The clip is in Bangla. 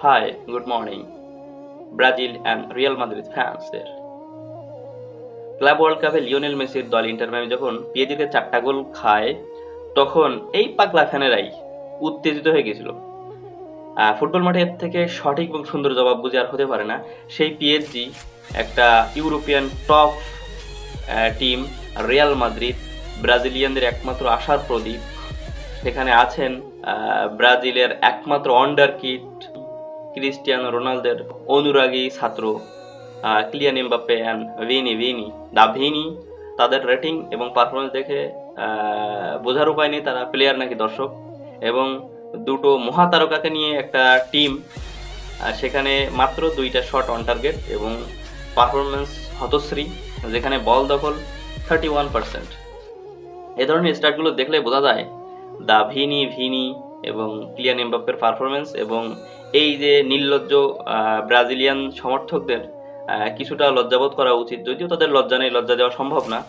Hi, good morning, Brazil and Real Madrid fans there. Club world কাপে লিওনেল মেসির দল ইন্টার মিয়ামি যখন পিএসজিতে 4টা গোল খায়, তখন এই পাগলা ফ্যানেরাই উত্তেজিত হয়ে গেছিল। ফুটবল মাঠে এর থেকে সঠিক এবং সুন্দর জবাব বুঝে আর হতে পারে না। সেই পিএসজি একটা European top team, Real Madrid ব্রাজিলিয়ানদের একমাত্র আশার প্রদীপ। সেখানে আছেন ব্রাজিলের একমাত্র ওয়ান্ডার কিড ক্রিস্টিয়ানো রোনালদোর অনুরাগী ছাত্র কিলিয়ান এমবাপ্পে অ্যান্ড ভিনি দা ভিনি। তাদের রেটিং এবং পারফরমেন্স দেখে বোঝার উপায় নেই তারা প্লেয়ার নাকি দর্শক। এবং দুটো মহাতারকাকে নিয়ে একটা টিম, সেখানে মাত্র 2টা শট অন টার্গেট এবং পারফরমেন্স হতশ্রী, যেখানে বল দখল 31%। এ ধরনের স্টার্টগুলো দেখলে বোঝা যায় দা ভিনি এবং কিলিয়ান এমবাপ্পের পারফরমেন্স। এবং এই যে নির্লজ্জ ব্রাজিলিয়ান সমর্থকদের কিছুটা লজ্জাবোধ করা উচিত, যদিও তাদের লজ্জা নেই, লজ্জা দেওয়া সম্ভব না।